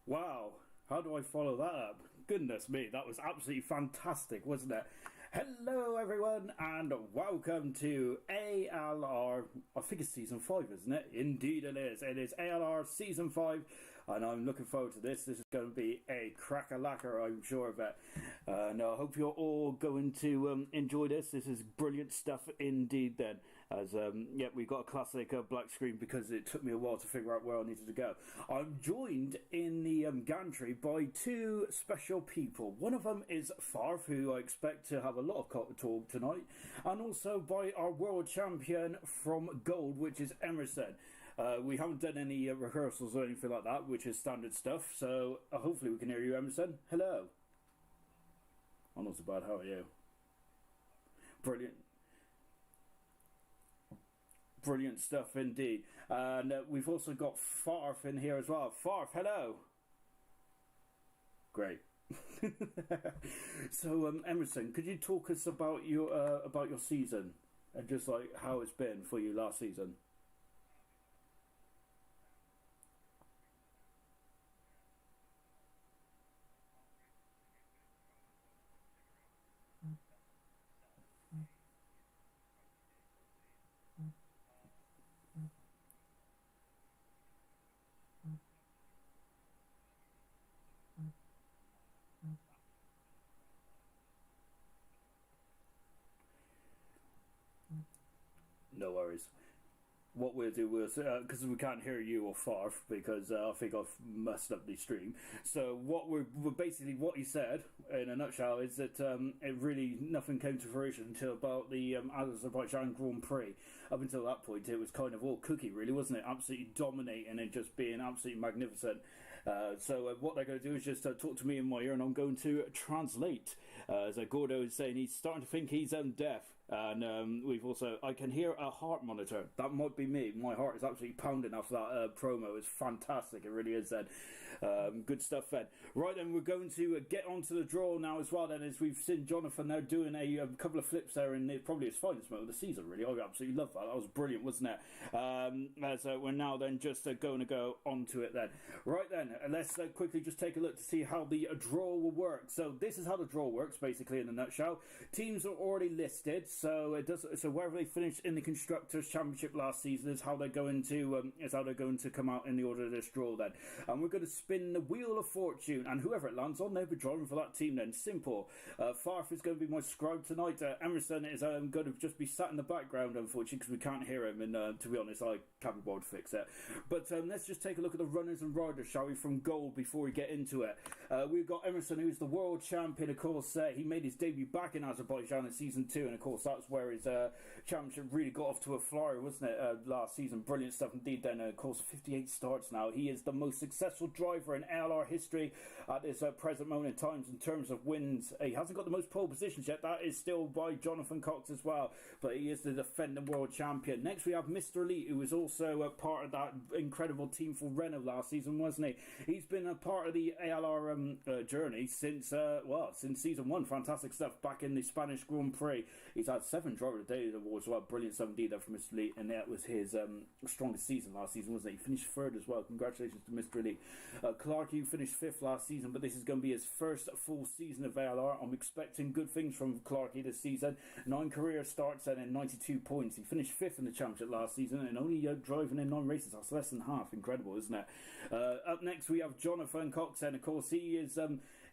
Wow, how do I follow that up? Goodness me, that was absolutely fantastic, wasn't it? Hello everyone and welcome to ALR, I think it's Season 5, isn't it? Indeed it is. It is ALR Season 5 and I'm looking forward to this. This is going to be a cracker-lacker, I'm sure of it. No, I hope you're all going to enjoy this. This is brilliant stuff indeed then. As, we've got a classic black screen because it took me a while to figure out where I needed to go. I'm joined in the gantry by two special people. One of them is Farf, who I expect to have a lot of talk tonight, and also by our world champion from Gold, which is Emerson. We haven't done any rehearsals or anything like that, which is standard stuff, so hopefully we can hear you, Emerson. Hello. I'm not so bad, how are you? Brilliant. Brilliant stuff indeed. And we've also got Farf in here as well. Farf, hello. Great. So Emerson, could you talk us about your season and just like how it's been for you last season? No worries. What we'll do is, because we can't hear you or Farf, because I think I've messed up the stream. So what we're basically, what you said, in a nutshell, is that it really, nothing came to fruition until about the Azerbaijan Grand Prix. Up until that point, it was kind of all cookie, really, wasn't it? Absolutely dominating and just being absolutely magnificent. So what they're going to do is just talk to me in my ear, and I'm going to translate. As Gordo is saying, he's starting to think he's deaf. And we've also, I can hear a heart monitor. That might be me. My heart is absolutely pounding after that promo. It's fantastic. It really is then. Good stuff then. Right then, we're going to get onto the draw now as well then, as we've seen Jonathan there doing a couple of flips there in probably his finest moment of the season, really. I absolutely love that. That was brilliant, wasn't it? As we're now then just going to go onto it then. Right then, let's quickly just take a look to see how the draw will work. So this is how the draw works, basically, in a nutshell. Teams are already listed. So it does. So wherever they finished in the Constructors' Championship last season is how they're going to come out in the order of this draw then. And we're going to spin the Wheel of Fortune, and whoever it lands on, they'll be driving for that team then. Simple. Farf is going to be my scribe tonight. Emerson is going to just be sat in the background, unfortunately, because we can't hear him. And to be honest, I can't be bothered to fix it. But let's just take a look at the runners and riders, shall we, from Gold before we get into it. We've got Emerson, who's the world champion, of course. He made his debut back in Azerbaijan in Season 2, and of course that's where his championship really got off to a flyer, wasn't it, last season. Brilliant stuff indeed then. Of course, 58 starts now. He is the most successful driver in ALR history at this present moment in time in terms of wins. He hasn't got the most pole positions yet. That is still by Jonathan Cox as well, but he is the defending world champion. Next we have Mr. Elite, who was also part of that incredible team for Renault last season, wasn't he? He's been a part of the ALR journey since Season 1. Fantastic stuff back in the Spanish Grand Prix. He's had 7 Driver of the Day awards as well. Brilliant stuff indeed there from Mr. Elite, and that was his strongest season last season, wasn't he? He finished 3rd as well. Congratulations to Mr. Elite. Clarkey finished 5th last season, but this is going to be his first full season of ALR. I'm expecting good things from Clarkey this season. 9 career starts and 92 points. He finished 5th in the championship last season and only driving in 9 races. That's less than half. Incredible, isn't it? Up next we have Jonathan Cox, and of course he is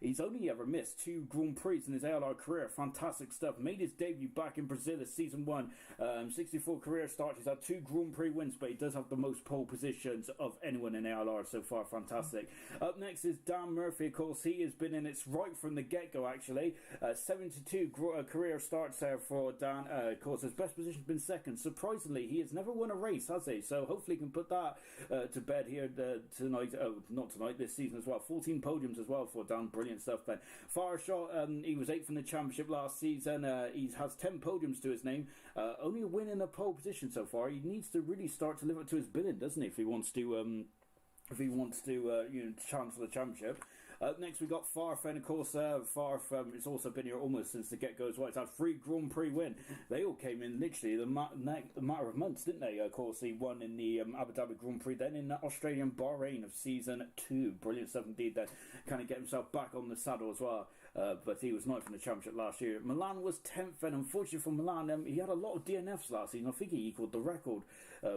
he's only ever missed 2 Grand Prix in his ALR career. Fantastic stuff. Made his debut back in Brazil this Season 1. 64 career starts. He's had 2 Grand Prix wins, but he does have the most pole positions of anyone in ALR so far. Fantastic. Up next is Dan Murphy. Of course, he has been in it right from the get-go, actually. 72 career starts there for Dan. Of course, his best position has been 2nd. Surprisingly, he has never won a race, has he? So hopefully he can put that to bed here tonight. Oh, not tonight, this season as well. 14 podiums as well for Dan. Brilliant stuff then. Fireshot, he was 8th in the championship last season. He has 10 podiums to his name. Only a win in a pole position so far. He needs to really start to live up to his billing, doesn't he, if he wants to chance for the championship. Next we got Farf, and of course Farf has also been here almost since the get-go as well. It's had 3 Grand Prix win. They all came in literally the matter of months, didn't they? Of course, he won in the Abu Dhabi Grand Prix, then in the Australian Bahrain of season 2. Brilliant stuff indeed. Then kind of get himself back on the saddle as well. But he was 9th in the championship last year. Milan was 10th, and unfortunately for Milan, he had a lot of DNFs last season. I think he equalled the record,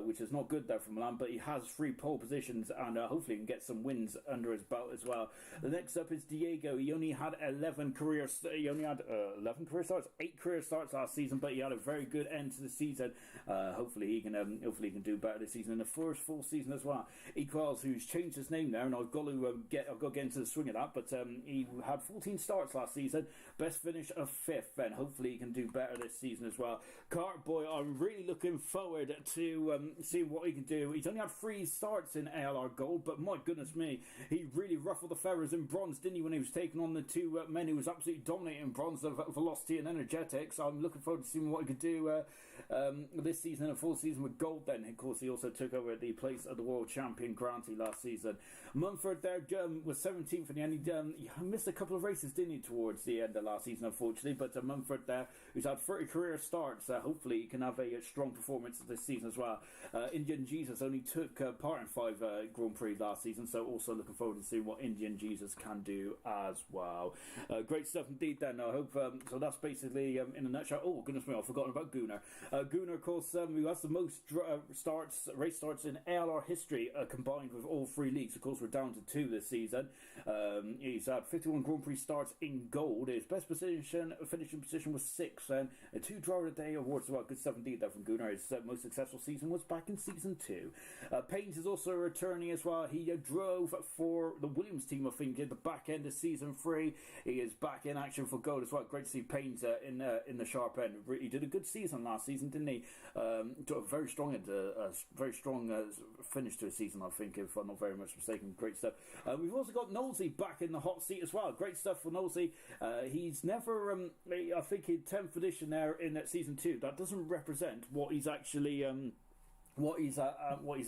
which is not good there for Milan. But he has 3 pole positions, and hopefully he can get some wins under his belt as well. The next up is Diego. He only had 11 career starts, 8 career starts last season, but he had a very good end to the season. Hopefully he can do better this season in the first full season as well. Equals, who's changed his name now, and I've got to get into the swing of that. But he had 14 starts last season, best finish of 5th, and hopefully he can do better this season as well. Cartboy, I'm really looking forward to seeing what he can do. He's only had 3 starts in ALR Gold, but my goodness me, he really ruffled the feathers in bronze, didn't he, when he was taking on the 2 men who was absolutely dominating bronze of velocity and energetics. I'm looking forward to seeing what he could do this season, a full season with gold. Then of course he also took over the place of the world champion Granty last season. Mumford there was 17th in the end. He missed a couple of races, didn't he, towards the end of last season, unfortunately. But Mumford there, who's had 30 career starts, hopefully he can have a strong performance this season as well. Indian Jesus only took part in 5 Grand Prix last season, so also looking forward to seeing what Indian Jesus can do as well. Great stuff indeed then. I hope so. That's basically in a nutshell. Oh goodness me, I've forgotten about Gunnar. Gunnar, of course, who has the most race starts in ALR history, combined with all 3 leagues. Of course, we're down to 2 this season. He's had 51 Grand Prix starts in gold. His best finishing position was 6th, and 2 Driver of the Day awards as well. Good stuff indeed there from Gunnar. His most successful season was back in season 2. Paynes is also returning as well. He drove for the Williams team, I think, at the back end of season 3. He is back in action for gold as well. Great to see Paynes in the sharp end. He did a good season last season, didn't he? Very strong finish to his season, I think, if I'm not very much mistaken. Great stuff. We've also got Knowlesy back in the hot seat as well. Great stuff for Knowlesy. He's never, I think, in 10th edition there in season 2. That doesn't represent what he's actually what he's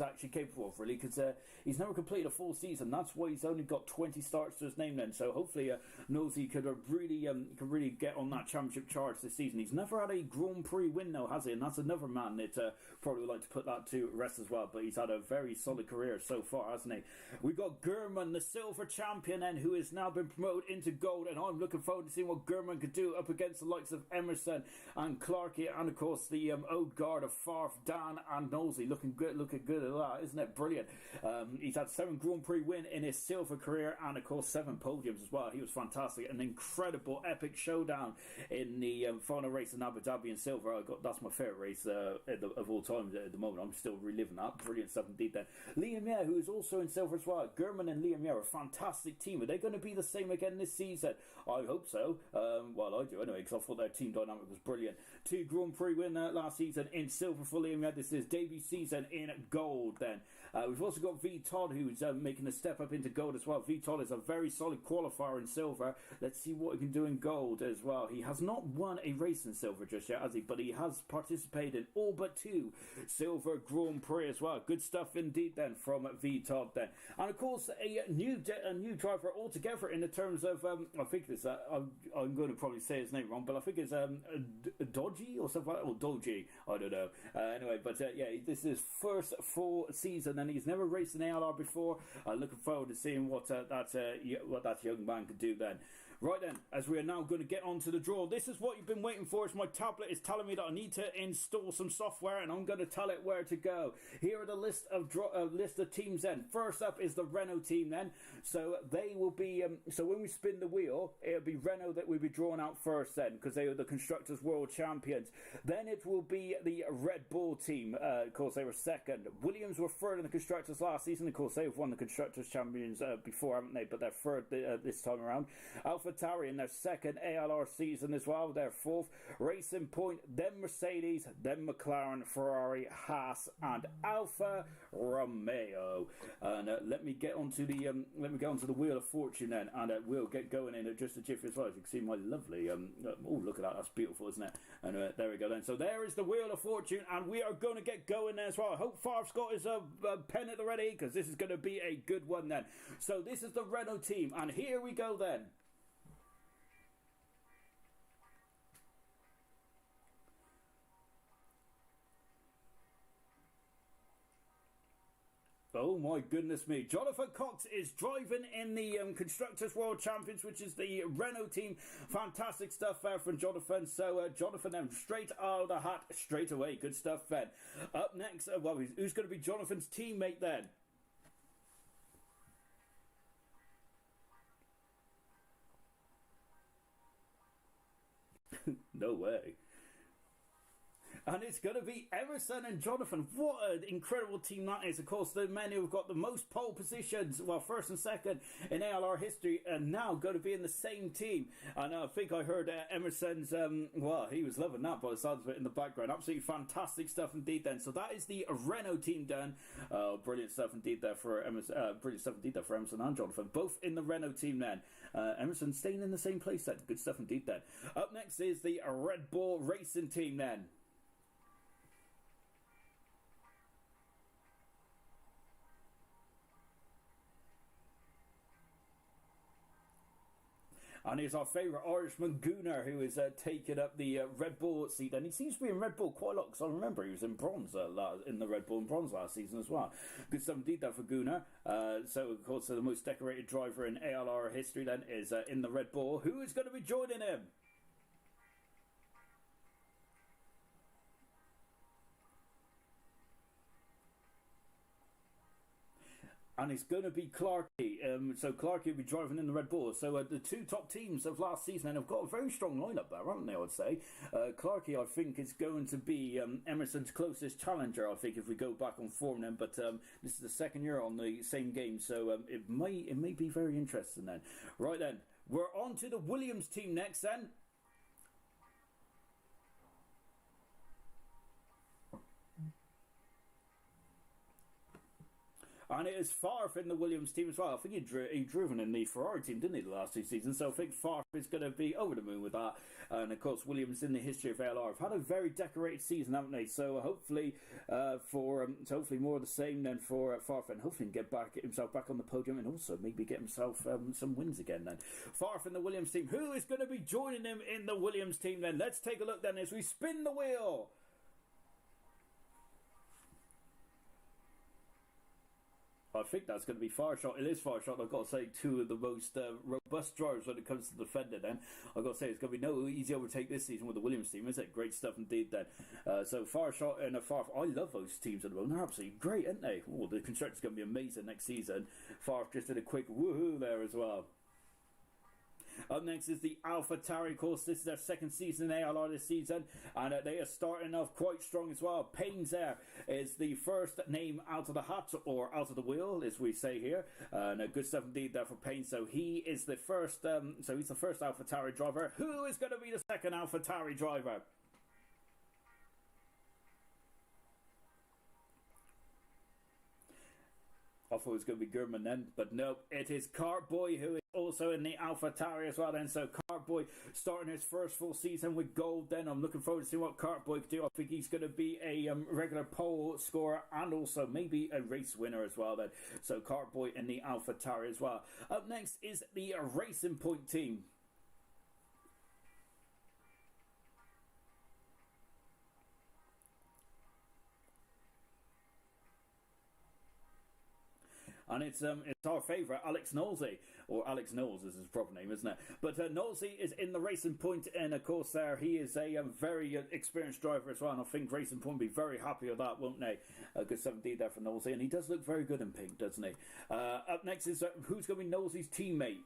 actually capable of, really, because he's never completed a full season. That's why he's only got 20 starts to his name then. So hopefully Nosey could really get on that championship charge this season. He's never had a Grand Prix win though, has he? And that's another man that probably would like to put that to rest as well. But he's had a very solid career so far, hasn't he? We've got Gurman, the silver champion, and who has now been promoted into gold. And I'm looking forward to seeing what Gurman could do up against the likes of Emerson and Clarkey, and of course the old guard of Farf, Dan and Nosey. Looking good at that, isn't it? Brilliant. He's had 7 Grand Prix win in his silver career, and of course 7 podiums as well. He was fantastic. An incredible epic showdown in the final race in Abu Dhabi in silver. That's my favourite race of all time at the moment. I'm still reliving that. Brilliant stuff indeed then. Liam Yeh, who is also in silver as well. Gurman and Liam Yeh are a fantastic team. Are they going to be the same again this season? I hope so. Well, I do anyway, because I thought their team dynamic was brilliant. 2 Grand Prix win last season in silver for Liam Yeh. This is debut season in gold then. We've also got V Todd, who's making a step up into gold as well. V Todd is a very solid qualifier in silver. Let's see what he can do in gold as well. He has not won a race in silver just yet, has he? But he has participated in all but 2 silver Grand Prix as well. Good stuff indeed then from V Todd then. And of course a new driver altogether in the terms of I think it's I'm going to probably say his name wrong, but I think it's Dodgy or something like that, or Doji, I don't know. Anyway, but yeah, this is first full season, and he's never raced an ALR before. Looking forward to seeing what that young man could do then. Right then, as we are now going to get on to the draw. This is what you've been waiting for. As my tablet is telling me that I need to install some software, and I'm going to tell it where to go. Here are the list of teams then. First up is the Renault team then. So they will be, so when we spin the wheel, it'll be Renault that we'll be drawing out first then, because they are the Constructors World Champions. Then it will be the Red Bull team. Of course, they were second. Williams were third in the Constructors last season. Of course, they've won the Constructors Champions before, haven't they? But they're third this time around. Alfa AlphaTauri in their second ALR season as well. Their fourth. Racing Point, then Mercedes, then McLaren, Ferrari, Haas, and Alfa Romeo. And let me get onto the Wheel of Fortune then, and we'll get going in just a jiffy as well. As you can see, my lovely. Oh, look at that! That's beautiful, isn't it? And there we go then. So there is the Wheel of Fortune, and we are going to get going there as well. I hope Favre's got his pen at the ready, because this is going to be a good one then. So this is the Renault team, and here we go then. Oh my goodness me. Jonathan Cox is driving in the Constructors World Champions, which is the Renault team. Fantastic stuff there from Jonathan. So Jonathan then straight out of the hat straight away. Good stuff then. Up next, well, who's going to be Jonathan's teammate then? No way. And it's going to be Emerson and Jonathan. What an incredible team that is. Of course, the men who have got the most pole positions, well, first and second in ALR history, are now going to be in the same team. And I think I heard Emerson's, well, he was loving that by the sounds of it in the background. Absolutely fantastic stuff indeed then. So that is the Renault team done. Brilliant stuff indeed there for Emerson. Brilliant stuff indeed there for Emerson and Jonathan. Both in the Renault team then. Emerson staying in the same place then. Good stuff indeed then. Up next is the Red Bull Racing team then. And here's our favourite Irishman, Gunnar, who is taking up the Red Bull seat. And he seems to be in Red Bull quite a lot, because I remember he was in bronze in the Red Bull in bronze last season as well. Good stuff indeed there for Gunnar. So, of course, the most decorated driver in ALR history then is in the Red Bull. Who is going to be joining him? And it's going to be Clarkey. So Clarkey will be driving in the Red Bull. So the two top teams of last season have got a very strong lineup there, haven't they, I would say. Clarkey, I think, is going to be Emerson's closest challenger, I think, if we go back on form then. But this is the second year on the same game, so it may be very interesting then. Right then, we're on to the Williams team next then. And it is Favre in the Williams team as well. I think he'd driven in the Ferrari team, didn't he, the last two seasons? So I think Favre is going to be over the moon with that. And of course, Williams in the history of ALR have had a very decorated season, haven't they? So hopefully, hopefully more of the same then for Favre, and hopefully get himself back on the podium, and also maybe get himself some wins again then. Favre in the Williams team. Who is going to be joining him in the Williams team then? Let's take a look then as we spin the wheel. I think that's going to be Fireshot. It is Fireshot. I've got to say, two of the most robust drivers when it comes to defender then. I've got to say, it's going to be no easy overtake this season with the Williams team, is it? Great stuff indeed then. So Fireshot and a Favre. I love those teams at the moment. They're absolutely great, aren't they? Oh, the constructor's going to be amazing next season. Favre just did a quick woohoo there as well. Up next is the AlphaTauri course. This is their second season in ALR this season, and they are starting off quite strong as well. Payne's there is the first name out of the hat, or out of the wheel, as we say here. And good stuff indeed there for Payne. So he is the first. So he's the first AlphaTauri driver. Who is going to be the second AlphaTauri driver? I thought it was going to be Gurman then, but no, it is Cartboy, who is also in the AlphaTauri as well then. So Cartboy starting his first full season with gold then. I'm looking forward to seeing what Cartboy can do. I think he's going to be a regular pole scorer and also maybe a race winner as well then. So Cartboy in the AlphaTauri as well. Up next is the Racing Point team. And it's our favourite, Alex Knowlesy, or Alex Knowles is his proper name, isn't it? But Knowlesy is in the Racing Point, and of course there he is a very experienced driver as well, and I think Racing Point will be very happy with that, won't they? Good 17 there for Knowlesy, and he does look very good in pink, doesn't he? Up next is who's going to be Knowlesy's teammate?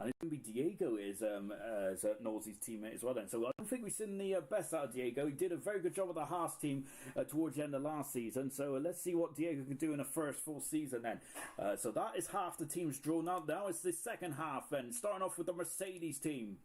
and it's going to be Diego is Nosey's teammate as well. Then, so I don't think we've seen the best out of Diego. He did a very good job with the Haas team towards the end of last season. So let's see what Diego can do in the first full season. Then, so that is half the teams drawn out. Now it's the second half. Then, starting off with the Mercedes team.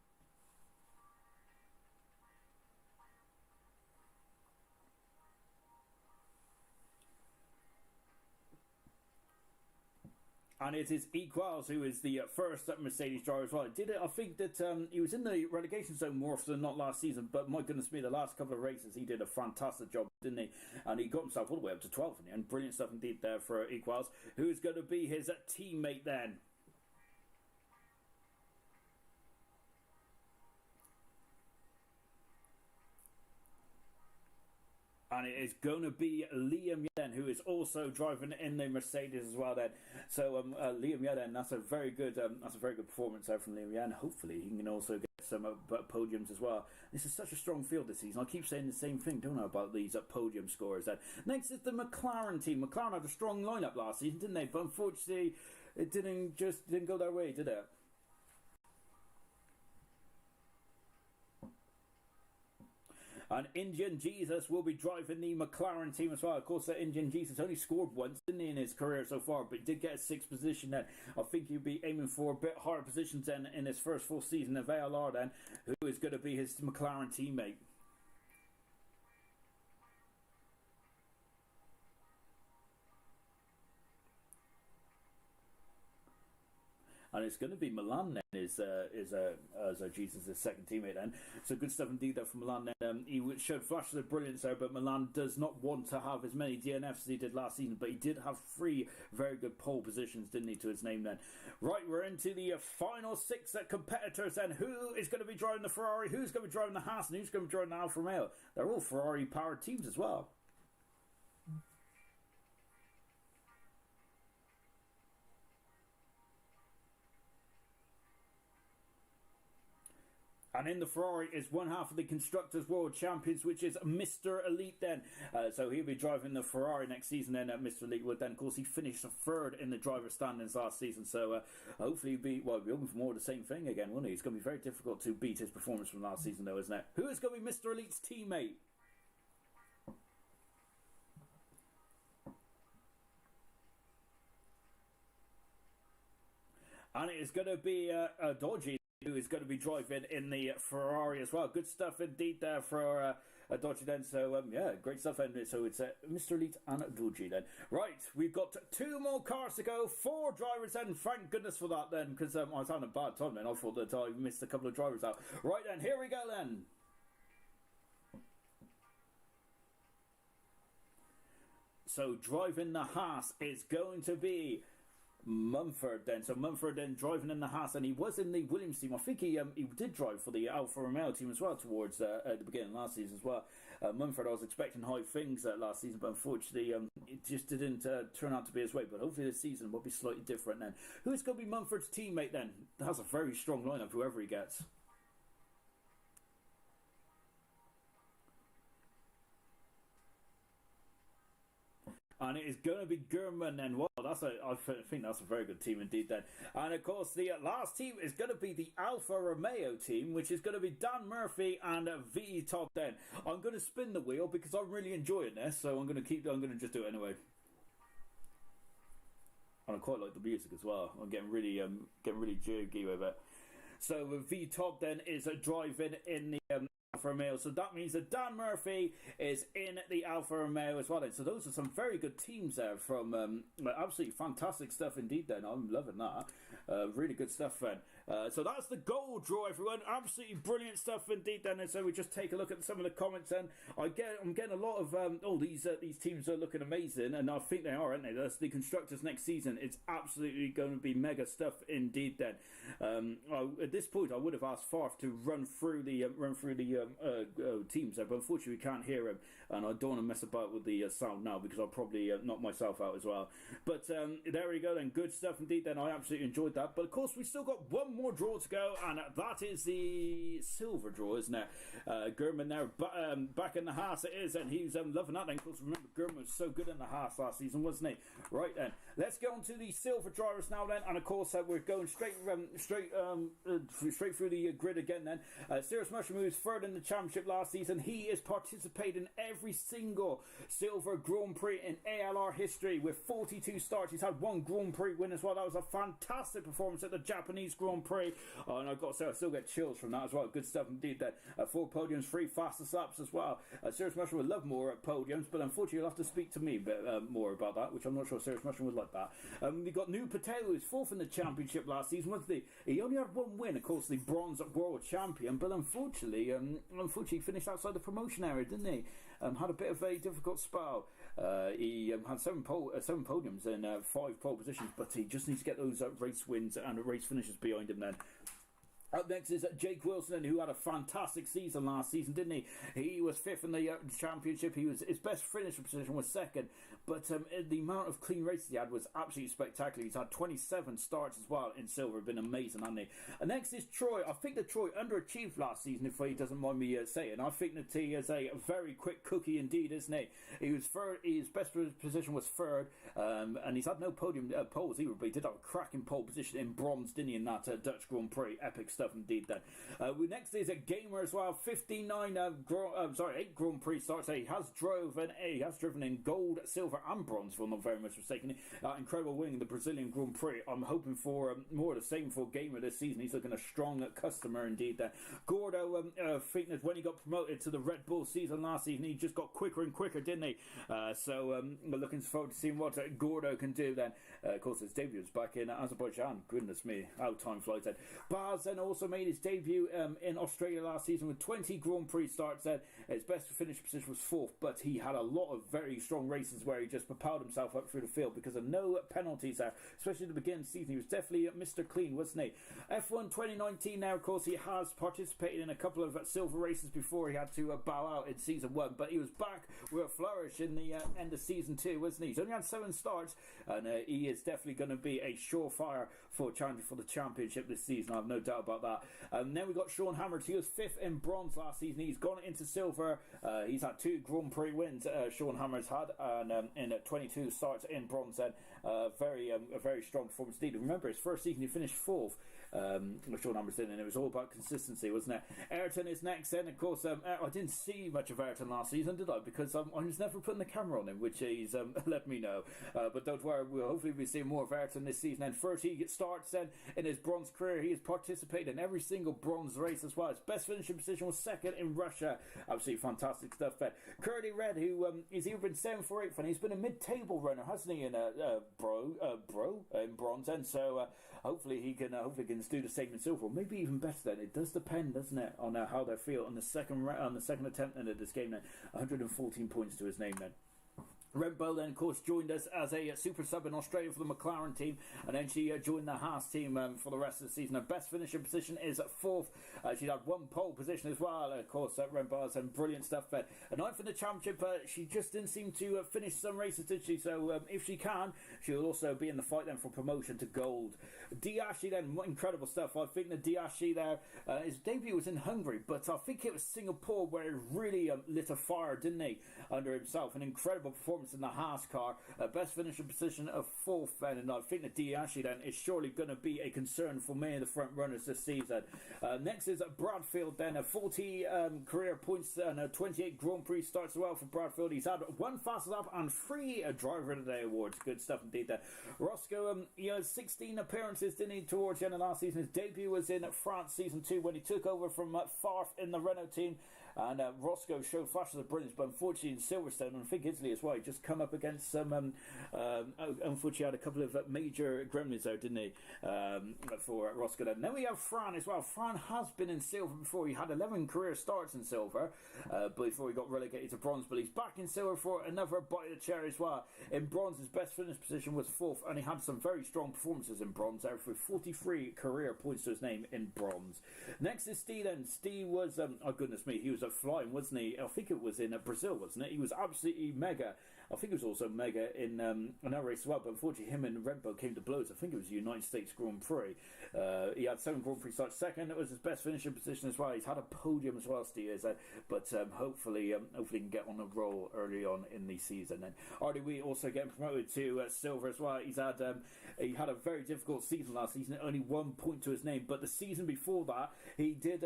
And it is Equals who is the first Mercedes driver as well. I think that he was in the relegation zone more often than not last season, but my goodness me, the last couple of races he did a fantastic job, didn't he? And he got himself all the way up to 12th in the end. Brilliant stuff indeed there for Equals, who is going to be his teammate then. And it is going to be Liam Yedden, who is also driving in the Mercedes as well. Then, so Liam Yedden, that's a very good performance there from Liam Yedden. Hopefully, he can also get some podiums as well. This is such a strong field this season. I keep saying the same thing, don't I, about these podium scores. Then next is the McLaren team. McLaren had a strong lineup last season, didn't they? But unfortunately, it didn't go their way, did it? And Indian Jesus will be driving the McLaren team as well. Of course, Indian Jesus only scored once, didn't he, in his career so far, but he did get a 6th position then. I think he'll be aiming for a bit higher positions then in his first full season of ALR then, who is going to be his McLaren teammate. And it's going to be Milan then is Jesus' second teammate then. So good stuff indeed there from Milan then. He showed flashes of brilliance there, but Milan does not want to have as many DNFs as he did last season, but he did have 3 very good pole positions, didn't he, to his name then. Right, we're into the final 6 competitors then. Who is going to be driving the Ferrari, who's going to be driving the Haas, and who's going to be driving the Alfa Romeo? They're all Ferrari-powered teams as well. And in the Ferrari is one half of the Constructors' World Champions, which is Mr. Elite then. So he'll be driving the Ferrari next season then. Mr. Elite would then, of course, he finished 3rd in the driver standings last season. So hopefully he'll be hoping for more of the same thing again, won't he? It's going to be very difficult to beat his performance from last season though, isn't it? Who is going to be Mr. Elite's teammate? And it is going to be Dodgy, who is going to be driving in the Ferrari as well. Good stuff indeed there for Dodgy then. So, yeah, great stuff. And so it's Mr. Elite and Dodgy then. Right, we've got 2 more cars to go. 4 drivers then. Thank goodness for that then, because I was having a bad time then. I thought that I missed a couple of drivers out. Right then, here we go then. So driving the Haas is going to be Mumford then. So Mumford then driving in the Haas, and he was in the Williams team. I think he did drive for the Alfa Romeo team as well towards at the beginning of last season as well. Mumford, I was expecting high things last season, but unfortunately it just didn't turn out to be his way. But hopefully this season will be slightly different then. Who's going to be Mumford's teammate then? That's a very strong lineup, whoever he gets. And it is going to be Gurman then. Well, I think that's a very good team indeed then. And of course, the last team is going to be the Alfa Romeo team, which is going to be Dan Murphy and V Top then. I'm going to spin the wheel because I'm really enjoying this, so I'm going to just do it anyway. And I quite like the music as well. I'm getting really jiggy with it. So V Top then is driving in the Alfa Romeo, so that means that Dan Murphy is in the Alfa Romeo as well then. So those are some very good teams there from absolutely fantastic stuff indeed then. I'm loving that. Really good stuff then. So that's the goal draw, everyone. Absolutely brilliant stuff indeed then. And so we just take a look at some of the comments then. I'm getting a lot of these teams are looking amazing, and I think they are, aren't they? That's the Constructors next season. It's absolutely going to be mega stuff indeed then. At this point I would have asked Farf to run through the teams there, but unfortunately we can't hear him, and I don't want to mess about with the sound now because I'll probably knock myself out as well. But there we go then, good stuff indeed then. I absolutely enjoyed that. But of course we still got one more draw to go, and that is the silver draw, isn't it? Gurman there back in the Haas it is, and he's loving that then. Of course, remember Gurman was so good in the Haas last season, wasn't he? Right then, let's go on to the silver drivers now then, and of course we're going straight through the grid again then. Cirrus Mushroom, who was third in the championship last season, he is participating in every single silver Grand Prix in ALR history with 42 starts. He's had one Grand Prix win as well. That was a fantastic performance at the Japanese Grand Prix. And I've got to say, I still get chills from that as well. Good stuff indeed there. 4 podiums, 3 fastest laps as well. Cirrus Mushroom would love more podiums, but unfortunately you'll have to speak to me a bit more about that, which I'm not sure Cirrus Mushroom would like that. We've got New Patel, who was 4th in the championship last season, wasn't he? He only had one win, of course, the bronze world champion, but unfortunately finished outside the promotion area, didn't he? Had a bit of a difficult spell. He had 7 podiums and 5 pole positions, but he just needs to get those race wins and race finishes behind him then. Up next is Jake Wilson, who had a fantastic season last season, didn't he? He was 5th in the championship. His best finisher position was 2nd, but the amount of clean races he had was absolutely spectacular. He's had 27 starts as well in silver. Been amazing, hasn't he? And next is Troy. I think that Troy underachieved last season, if he doesn't mind me saying. I think that he is a very quick cookie indeed, isn't he? He was third. His best position was 3rd, and he's had no podium poles either, but he did have a cracking pole position in bronze, didn't he, in that Dutch Grand Prix? Epic stuff indeed then. Next is a gamer as well. 8 Grand Prix starts. He has driven in gold, silver and bronze, if I'm not very much mistaken. Incredible winning the Brazilian Grand Prix. I'm hoping for more of the same for gamer this season. He's looking a strong customer indeed there. Gordo, when he got promoted to the Red Bull season last season, he just got quicker and quicker, didn't he? We're looking forward to seeing what Gordo can do then. Of course, his debut was back in Azerbaijan. Goodness me, how time flies then. Baz then also made his debut in Australia last season with 20 Grand Prix starts then. His best finish position was 4th, but he had a lot of very strong races where he just propelled himself up through the field because of no penalties there, especially at the beginning of the season. He was definitely Mr. Clean, wasn't he? F1 2019 now, of course, he has participated in a couple of silver races before he had to bow out in season 1, but he was back with a flourish in the end of season 2, wasn't he? He's only had 7 starts, and he is definitely going to be a surefire for challenger for the championship this season. I have no doubt about that. Then we got Sean Hammers. He was 5th in bronze last season. He's gone into silver. He's had 2 Grand Prix wins. Sean Hammers had, and in 22 starts in bronze. Then a very strong performance indeed. Remember, his first season he finished 4th. Sean Hammers did, and it was all about consistency, wasn't it? Ayrton is next. Then of course, I didn't see much of Ayrton last season, did I? Because I was never putting the camera on him, which he's let me know. But don't worry, we'll hopefully be seeing more of Ayrton this season. And 30 starts then in his bronze career. He has participated in every single bronze race as well. His best finishing position was 2nd in Russia. Absolutely fantastic stuff there. Curdy Red, who he's either been 7th or 8th, and he's been a mid-table runner, hasn't he? In in bronze, and so hopefully he can do the same in silver, or maybe even better. Then it does depend, doesn't it, on how they feel on the second attempt in this game. Then 114 points to his name then. Red Bull then, of course, joined us as a super sub in Australia for the McLaren team, and then she joined the Haas team for the rest of the season. Her best finishing position is 4th. She had 1 pole position as well. Of course, Red Bull has brilliant stuff there. A 9th in the championship. She just didn't seem to finish some races, did she? So if she can, she'll also be in the fight then for promotion to gold. Diashi then, incredible stuff. I think the Diashi there, his debut was in Hungary, but I think it was Singapore where he really lit a fire, didn't he, under himself. An incredible performance in the Haas car. Best finishing position of 4th, and I think that Diashi then is surely going to be a concern for many of the front runners this season. Next is Bradfield then, 40 career points and 28 Grand Prix starts as well for Bradfield. He's had 1 fastest lap and 3 driver of the day awards. Good stuff indeed there. Roscoe, he had 16 appearances, didn't he, towards the end of last season. His debut was in France season 2 when he took over from Farf in the Renault team. And Roscoe showed flashes of brilliance, but unfortunately in Silverstone, and I think Italy as well, he just come up against some, unfortunately had a couple of major gremlins there, didn't he, for Roscoe. And then we have Fran as well. Fran has been in silver before. He had 11 career starts in silver before he got relegated to bronze, but he's back in silver for another bite of the cherry as well. In bronze, his best finish position was 4th, and he had some very strong performances in bronze there with 43 career points to his name in bronze. Next is Steve then. Steve was, oh goodness me, he was flying, wasn't he? I think it was in Brazil, wasn't it? He was absolutely mega. I think it was also mega in another race as well, but unfortunately him and Red Bull came to blows. I think it was the United States Grand Prix. He had 7 Grand Prix starts. Second, it was his best finishing position as well. He's had a podium as well, Steve, but hopefully he can get on a roll early on in the season. Then RDW also getting promoted to silver as well. He had a very difficult season last season, only 1 point to his name, but the season before that he did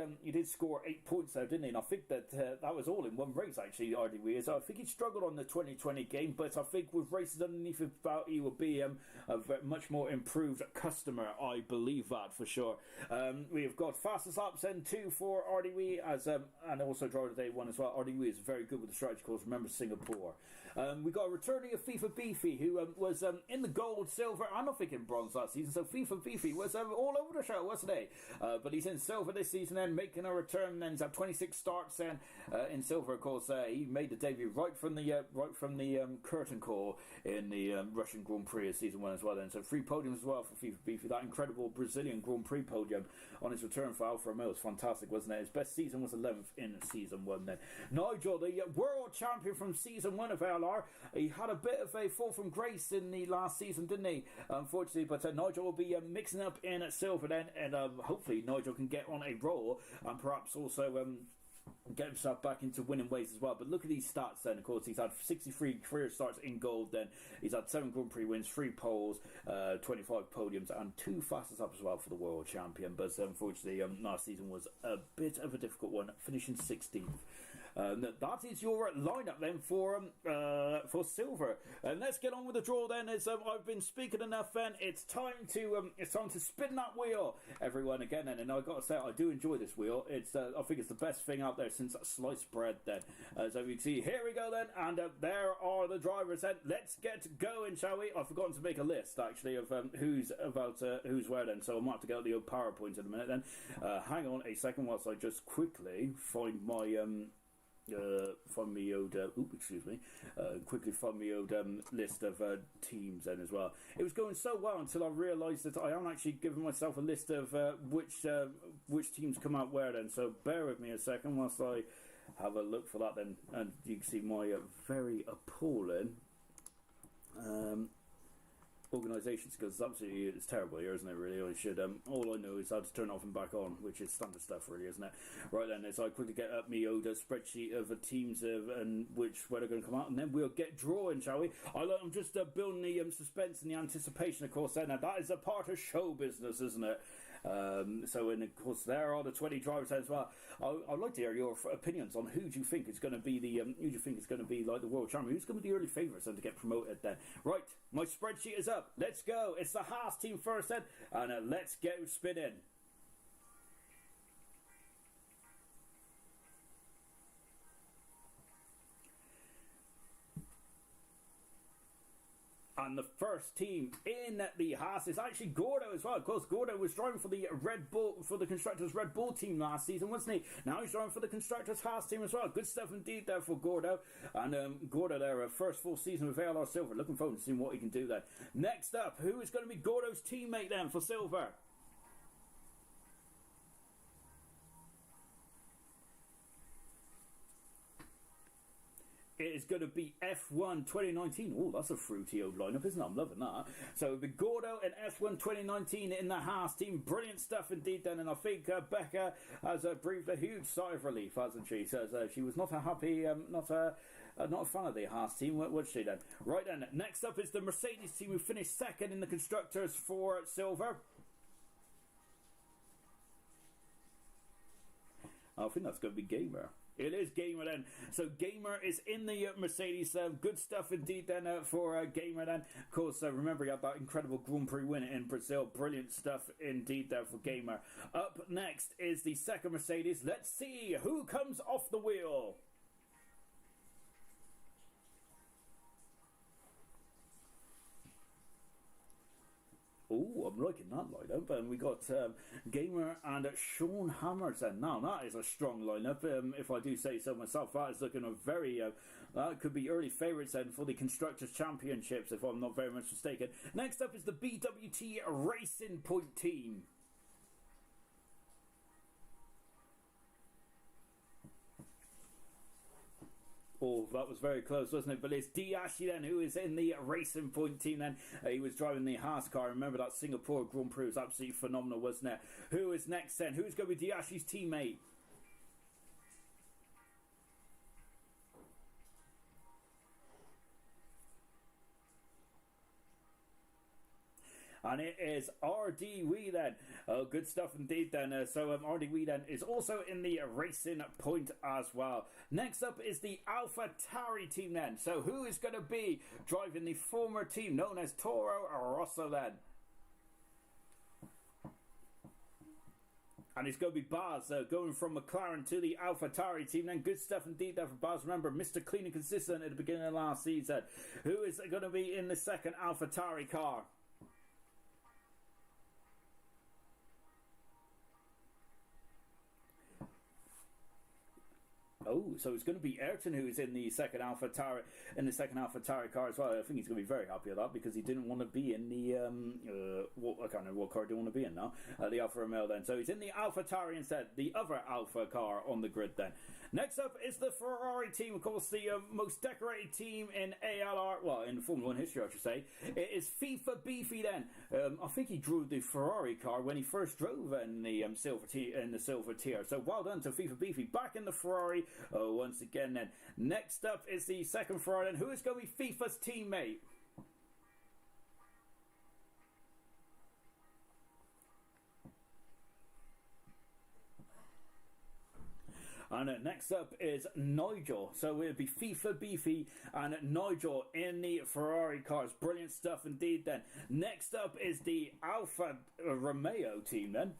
score 8 points there, didn't he? And I think that that was all in one race actually. RDW I think he struggled on the 2020 game, but I think with races underneath his belt he will be a much more improved customer. I believe that for sure. We have got fastest laps then 2 for RDW and also driver of the day 1 as well. RDW is very good with the strategy course. Remember Singapore. We got a returning of FIFA Beefy, who was in the gold, silver, and I think in bronze last season. So FIFA Beefy was all over the show, wasn't he? But he's in silver this season, then making a return. Then he's had 26 starts. Then in silver, of course, he made the debut right from the curtain call in the Russian Grand Prix of season 1 as well. Then so 3 podiums as well for FIFA Beefy. That incredible Brazilian Grand Prix podium on his return for Alfa Romeo was fantastic, wasn't it? His best season was 11th in season 1. Then Nigel, the world champion from season 1 of ALR. He had a bit of a fall from grace in the last season, didn't he? Unfortunately, but Nigel will be mixing up in silver then, and hopefully Nigel can get on a roll and perhaps also get himself back into winning ways as well. But look at these stats then. Of course, he's had 63 career starts in gold. Then he's had 7 Grand Prix wins, 3 poles, 25 podiums, and 2 fastest up as well for the world champion. But unfortunately, last season was a bit of a difficult one, finishing 16th. That is your lineup then for silver. And let's get on with the draw then. As I've been speaking enough, then it's time to spin that wheel, everyone, again. And I've got to say, I do enjoy this wheel. I think it's the best thing out there since sliced bread. Then, so you can see, here we go then, and there are the drivers. Then let's get going, shall we? I've forgotten to make a list actually of who's where. Then, so I might have to get out the old PowerPoint in a minute. Then, hang on a second whilst I just quickly find my quickly find me old list of teams then as well. It was going so well until I realised that I haven't actually given myself a list of which teams come out where then, so bear with me a second whilst I have a look for that then, and you can see my very appalling organisation skills. It's terrible here, isn't it, really? I should all I know is how to turn off and back on, which is standard stuff really, isn't it? Right then, so I quickly get up my Oda spreadsheet of the teams and where they're going to come out, and then we'll get drawing, shall we? I'm just building the suspense and the anticipation, of course, then. Now that is a part of show business, isn't it? So, and of course, there are the 20 drivers as well. I'd like to hear your opinions on who do you think is going to be like the world champion. Who's going to be the early favourites then to get promoted then? Right, my spreadsheet is up. Let's go. It's the Haas team first then, and let's get spinning. And the first team in the Haas is actually Gordo as well. Of course, Gordo was driving for the Red Bull, for the Constructors Red Bull team last season, wasn't he? Now he's driving for the Constructors Haas team as well. Good stuff indeed there for Gordo. And Gordo there, first full season with ALR Silver. Looking forward to seeing what he can do there. Next up, who is going to be Gordo's teammate then for Silver? It is going to be F1 2019. Oh, that's a fruity old lineup, isn't it? I'm loving that. So it'll be Gordo and F1 2019 in the Haas team. Brilliant stuff indeed then. And I think Becca has breathed a huge sigh of relief, hasn't she? Says she was not a happy, not a fan of the Haas team, was she then? Right then, next up is the Mercedes team, who finished second in the Constructors for Silver. I think that's going to be Gamer. It is Gamer then. So Gamer is in the Mercedes. Good stuff indeed then for Gamer then. Of course, remember he had that incredible Grand Prix win in Brazil. Brilliant stuff indeed there for Gamer. Up next is the second Mercedes. Let's see who comes off the wheel. Oh, I'm liking that lineup. And we got Gamer and Sean Hammers. And now that is a strong lineup, if I do say so myself. That is looking a very, that could be early favourites then for the Constructors' Championships, if I'm not very much mistaken. Next up is the BWT Racing Point team. Oh, that was very close, wasn't it? But it's D. Ashley then, who is in the Racing Point team then. He was driving the Haas car. Remember that Singapore Grand Prix was absolutely phenomenal, wasn't it? Who is next then? Who's going to be D. Ashley's teammate? And it is RD Wee then. Oh, good stuff indeed then. RD Wee then is also in the Racing Point as well. Next up is the Alpha Tauri team then. So who is going to be driving the former team known as Toro Rosso then? And it's going to be Baz going from McLaren to the Alpha Tauri team. Then good stuff indeed there for Baz. Remember, Mr. Clean and Consistent at the beginning of last season. Who is going to be in the second Alpha Tauri car? Oh, so it's going to be Ayrton who is in the second Alpha Tauri car as well. I think he's going to be very happy with that because he didn't want to be in the I can't remember what car he didn't want to be in now. The Alfa Romeo then. So he's in the Alpha Tauri instead, the other Alpha car on the grid then. Next up is the Ferrari team, of course, the most decorated team in ALR, well, in Formula 1 history, I should say. It is FIFA Beefy then. I think he drew the Ferrari car when he first drove in the silver tier. So well done to FIFA Beefy. Back in the Ferrari once again then. Next up is the second Ferrari, and who is going to be FIFA's teammate? And next up is Nigel. So it'll be FIFA Beefy and Nigel in the Ferrari cars. Brilliant stuff indeed then. Next up is the Alfa Romeo team then.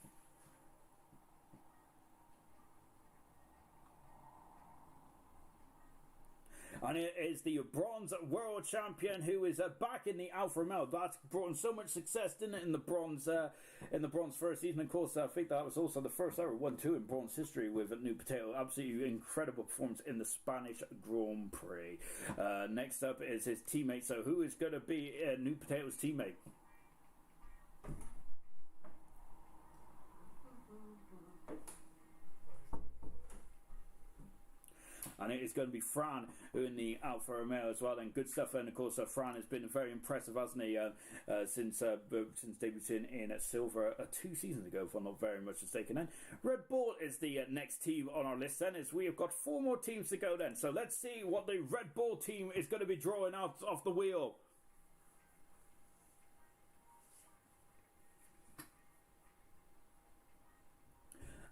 And it is the bronze world champion who is back in the Alfa Romeo. That's brought him so much success, didn't it, in the bronze first season. Of course, I think that was also the first ever 1-2 in bronze history with New Potato. Absolutely incredible performance in the Spanish Grand Prix. Next up is his teammate. So who is going to be New Potato's teammate? And it is going to be Fran who in the Alfa Romeo as well. And good stuff. And of course, Fran has been very impressive, hasn't he? Since debuting in Silver 2 seasons ago, if I'm not very much mistaken. And Red Bull is the next team on our list. Then, as we have got 4 more teams to go. Then, so let's see what the Red Bull team is going to be drawing out off the wheel.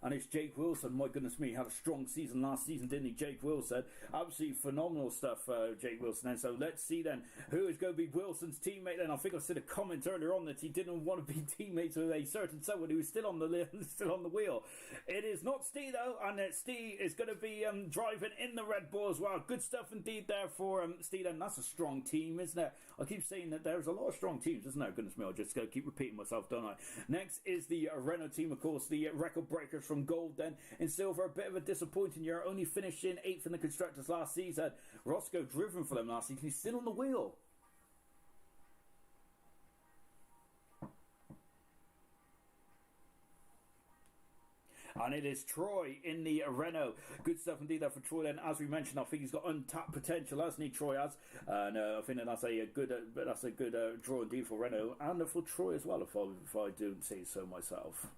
And it's Jake Wilson. My goodness me, had a strong season last season, didn't he? Jake Wilson. Absolutely phenomenal stuff, Jake Wilson. And so let's see then who is going to be Wilson's teammate then. I think I said a comment earlier on that he didn't want to be teammates with a certain someone who is still on the wheel. It is not Steve though, and Steve is going to be driving in the Red Bull as well. Good stuff indeed there for Steve, and that's a strong team, isn't it? I keep saying that there's a lot of strong teams, isn't there? Goodness me, I'll just keep repeating myself, don't I? Next is the Renault team, of course, the record breakers from gold then. In silver, a bit of a disappointing year, only finishing 8th in the Constructors last season. Roscoe driven for them last season, he's still on the wheel. And it is Troy in the Renault. Good stuff indeed there for Troy then. As we mentioned, I think he's got untapped potential, hasn't he, Troy has? And I think that's a good draw indeed for Renault and for Troy as well, if I do say so myself.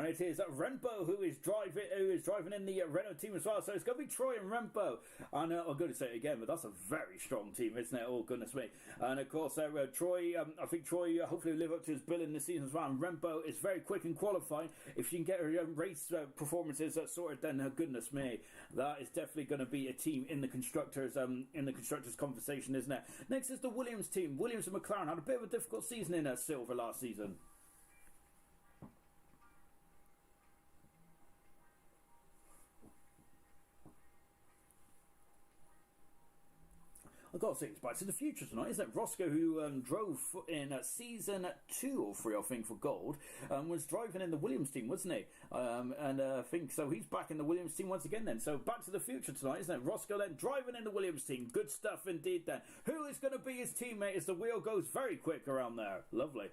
and it is Rembo who is driving in the Renault team as well. So it's going to be Troy and Rembo, and I'm going to say it again, but that's a very strong team, isn't it? Oh goodness me! And of course, Troy. I think Troy hopefully will live up to his billing this season as well. And Rembo is very quick in qualifying. If she can get her race performances sorted, then goodness me, that is definitely going to be a team in the constructors conversation, isn't it? Next is the Williams team. Williams and McLaren had a bit of a difficult season in silver last season. I've got to say, it's Back to the Future tonight, isn't it? Roscoe, who drove in season 2 or 3, I think, for gold, was driving in the Williams team, wasn't he? And I think so. He's back in the Williams team once again. Then, so Back to the Future tonight, isn't it? Roscoe then driving in the Williams team. Good stuff indeed. Then, who is going to be his teammate as the wheel goes very quick around there? Lovely.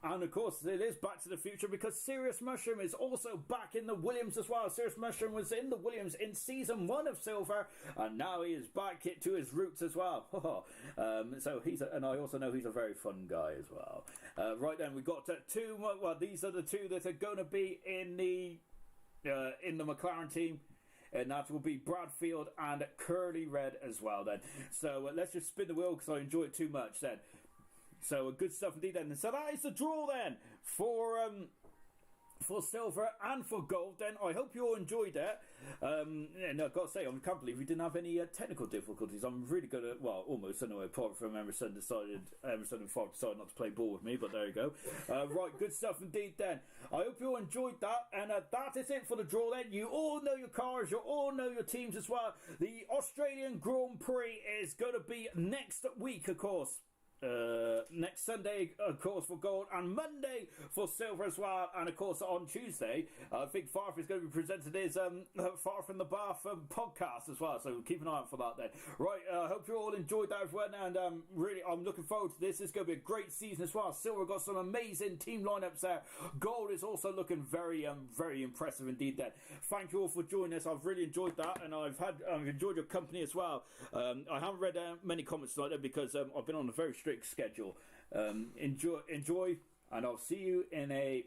And of course, it is Back to the Future because Sirius Mushroom is also back in the Williams as well. Sirius Mushroom was in the Williams in season 1 of Silver, and now he is back to his roots as well. So and I also know he's a very fun guy as well. Right then, we've got two. Well, these are the two that are going to be in the McLaren team. And that will be Bradfield and Curly Red as well. Then, so let's just spin the wheel because I enjoy it too much. Then. So good stuff indeed then. So that is the draw then for silver and for gold then. I hope you all enjoyed it. And I've got to say, I can't believe we didn't have any technical difficulties. I'm really good at, well, almost anyway, apart from Emerson and Favre decided not to play ball with me, but there you go. Right, good stuff indeed then. I hope you all enjoyed that, and that is it for the draw then. You all know your cars, you all know your teams as well. The Australian Grand Prix is going to be next week, of course. Next Sunday, of course, for gold, and Monday for silver as well. And of course, on Tuesday, I think Farf is going to be presented his Far From the Bath podcast as well. So keep an eye out for that then. Right, I hope you all enjoyed that, everyone, and really, I'm looking forward to this. It's going to be a great season as well. Silver got some amazing team lineups there. Gold is also looking very, very impressive indeed. Then, thank you all for joining us. I've really enjoyed that, and I've enjoyed your company as well. I haven't read many comments like that because I've been on a very strict schedule. Enjoy, and I'll see you in a